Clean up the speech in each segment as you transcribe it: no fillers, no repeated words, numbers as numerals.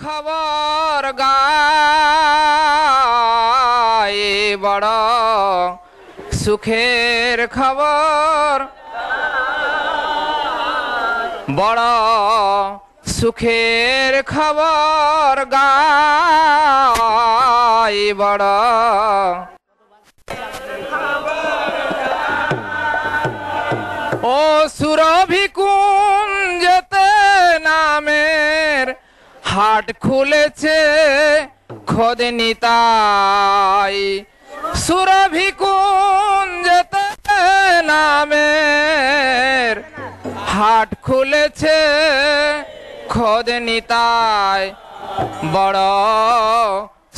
খবর গায় বড় সুখের খবর, বড় সুখের খবর গায় বড় ও সুরভি কুঞ্জতে নামের হাট খুলেছে খোদ নিতাই। সুরভি কুঞ্জতে নামের হাট খুলেছে খোদ নিতাই। বড়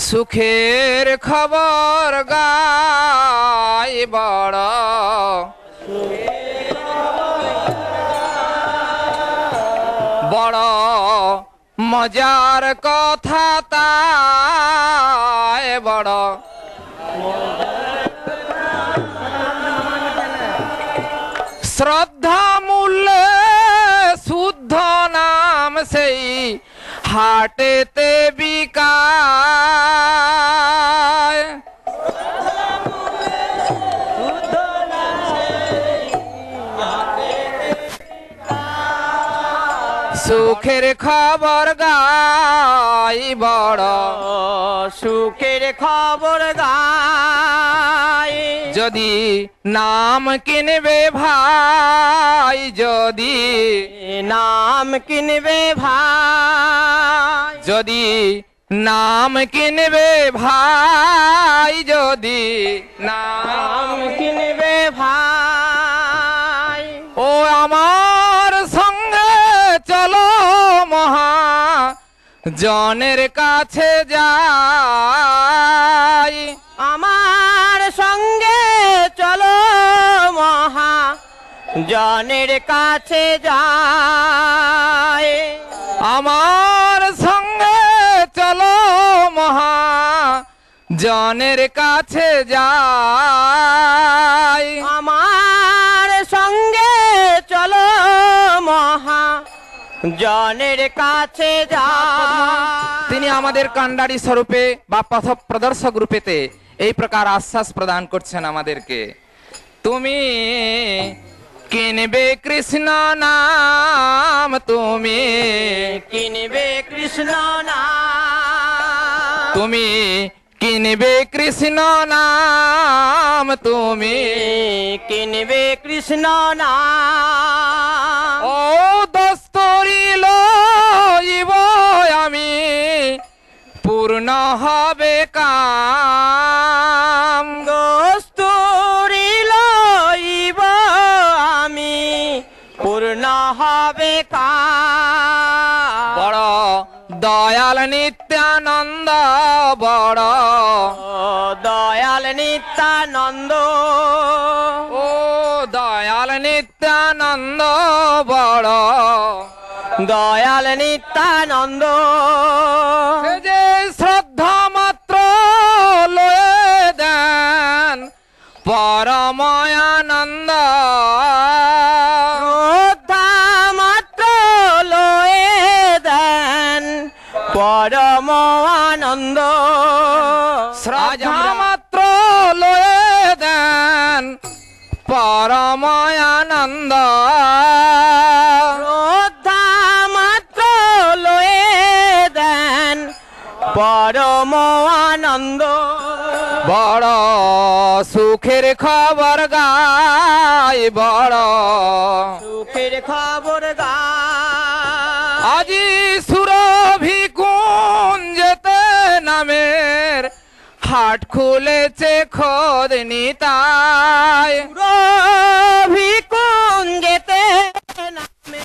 সুখের খবর গায় বড় বড় মজার কথা তাই বড় শ্রদ্ধা মূল্যে শুদ্ধ নাম সেই হাটেতে বিকায়। সুখের খবর গাই বড় সুখের খবর গাই। যদি নাম কিনবে ভাই, যদি নাম কিনবে ভাই, যদি নাম কিনবে ভাই, যদি নাম কিনবে ভাই। ও আমার সঙ্গে চলো মহা জনের কাছে যাই। আমার সঙ্গে চলো মহা জনের কাছে যাই। আমার সঙ্গে চলো মহা জনের কাছে যাই। আমার সঙ্গে চলো মহা জনের কাছে যাই। তিনি আমাদের কান্ডারি স্বরূপে বা পথ প্রদর্শক রূপেতে এই প্রকার আশ্বাস প্রদান করছেন আমাদেরকে। তুমি কিনবে কৃষ্ণ নাম, তুমি কিনবে কৃষ্ণ নাম, তুমি কিনবে কৃষ্ণ নাম, তুমি কিনবে কৃষ্ণ নাম। ও দস্তরি লইব আমি পূর্ণ হবে কাম। দস্তুরি লইব আমি পূর্ণ হবে কাম। বড় দয়াল নিত্যানন্দ, বড় দয়াল নিত্যানন্দ, ও দয়াল নিত্যানন্দ, বড় দয়াল নিত্যানন্দ। সে যে শ্রদ্ধা মাত্র লয়ে দেন পরমানন্দ। শ্রদ্ধা মাত্র লয়ে দেন পরম আনন্দ। শ্রদ্ধা মাত্র লয়ে দেন পরমানন্দ। শ্রদ্ধা মাত্র লয়ে দেন পরম আনন্দ। বড় সুখের খবর গাই বড় সুখের খবর গাই। আজি সুরভি কুঞ্জতে নামের হাট খুলেছে খোদ নিতাই। সুরভি কুঞ্জেতে নামে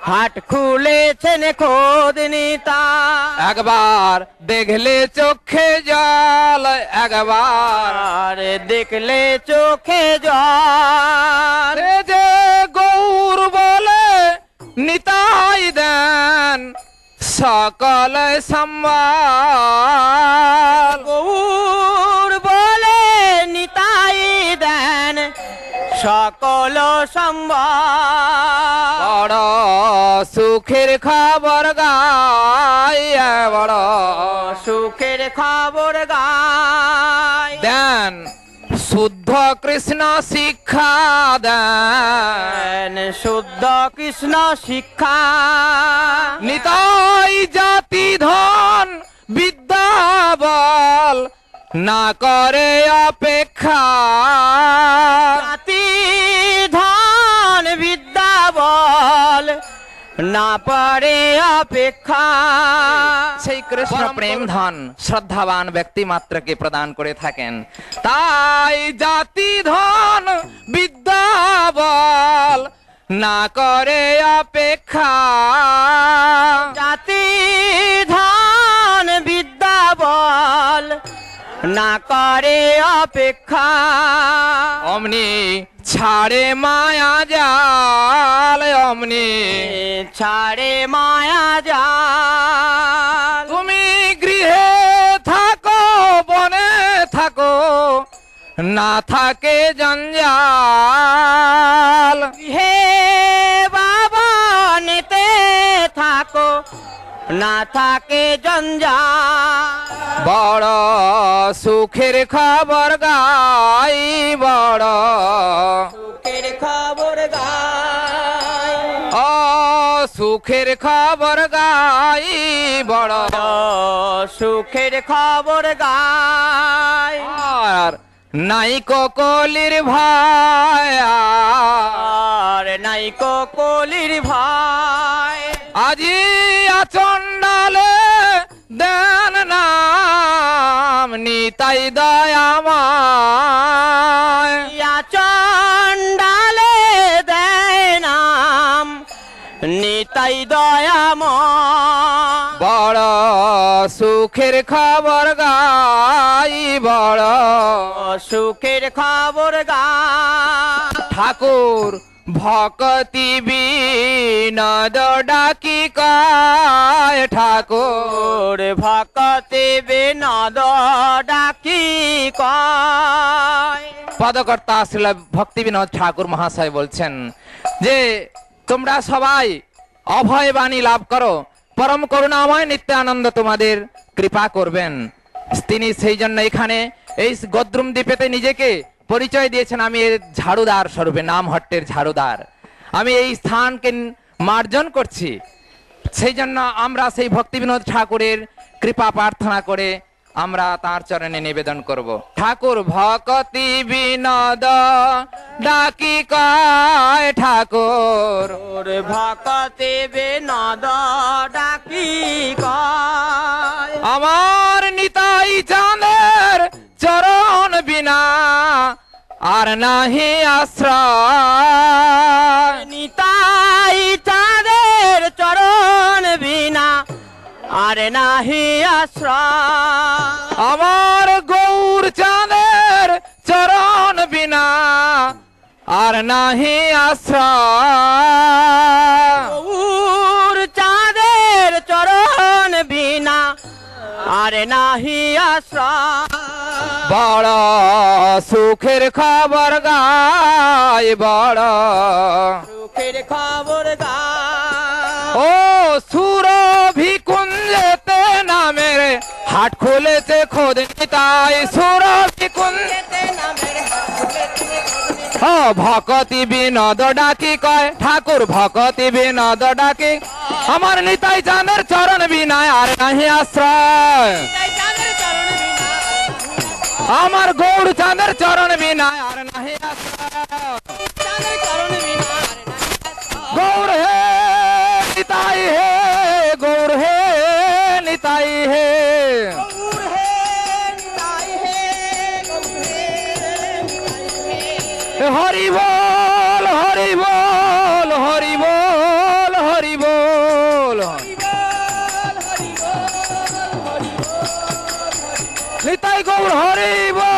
হাট খুলেছেন খোদ নিতাই। একবার দেখলে চোখে জল, একবার দেখলে চোখে জল। সে যে গৌর বলে নিতাই দেন সকল সম্মান। গৌর বলে নিতাই দেন সকল সম্মান। বড় সুখের খবর গাই সুখের খবর গায় দেন শুদ্ধ কৃষ্ণ শিক্ষা দেন শুদ্ধ কৃষ্ণ শিক্ষা নিতাই জাতি ধন বিদ্যা বল না করে অপেক্ষা জাতি ধন বিদ্যা বল না পারে অপেক্ষা সেই কৃষ্ণ প্রেম ধন শ্রদ্ধাবান ব্যক্তি মাত্রকে প্রদান করে থাকেন তাই জাতি ধন বিদ্যা বল না করে অপেক্ষা জাতি ধন বিদ্যা বল না করে অপেক্ষা অমনি ছাড়ে মায়া জাল অমনি ছাড়ে মায়া জাল তুমি গৃহে থাকো বনে থাকো না থাকে জঞ্জাল হে বাবা নিতে থাকো না থাকে জঞ্জাল বড় সুখের খবর গাই বড় সুখের খবর গায় ও সুখের খবর গাই বড় সুখের খবর গায় আর নাইকো কলির ভাই আর নাইকো কলির ভাই আজি আচন্ডালে দেন নাম নিতাই দয়াময় ইয়া চণ্ডালে দেয় নাম নিতাই দয়াময় বড় সুখের খবর গাই বড় সুখের খবর গায় ঠাকুর ভকতি বিনদ ডাকি কায় ঠাকুর ওর ভকতে বিনোদ ডাকি কয় পদকর্তা শ্রীল ভক্তি বিনোদ ঠাকুর মহাশয় বলছেন যে তোমরা সবাই অভয় বাণী লাভ করো পরম করুণাময় নিত্যানন্দ তোমাদের কৃপা করবেন তিনি সেই জন্য এখানে এই গদ্রুম দ্বীপেতে নিজেকে পরিচয় দিয়েছেন আমি এর ঝাড়ুদার স্বরূপে নাম হট্টের ঝাড়ুদার আমি এই স্থানকে মার্জন করছি সেই জন্য আমরা সেই ভক্তি বিনোদ ঠাকুরের কৃপা প্রার্থনা করে আমরা তার চরণে নিবেদন করব ঠাকুর ভকতি বিনোদ ডাকি কয় ঠাকুর ওর ভকতে বিনোদ ডাকি কয় আমার নিতাই চাঁদের চরণ বিনা আর নাহি আশ্রয় নিতাই চাঁদের চরণ বিনা আর নাহি আশ্রয় আমার গৌর চাঁদের চরণ বিনা আর নাহি আশ্রয় গৌর চাঁদের চরণ বিনা আর নাহি আশ্রয় বড় সুখের খবর গাই বড় সুখের খবর গায় ও সুরভি কুঞ্জেতে নামের হাট খুলেছে খোদ নিতাই সুরভি কুঞ্জ ও ভকতি বিনোদ ডাকি কয় ঠাকুর ভকতি বিনোদ ডাকি আমার নিতাই চাঁদের চরণ বিনায় আর নাহি আশ্রয় আমার গৌর চাঁদের চরণ বিনায় আর নাহি আশ্রয় গৌর হে নিতাই হে গৌর হে নিতাই হে হরি বল হরি বল হরি বল হরি বল নিতাই গৌর হরি বল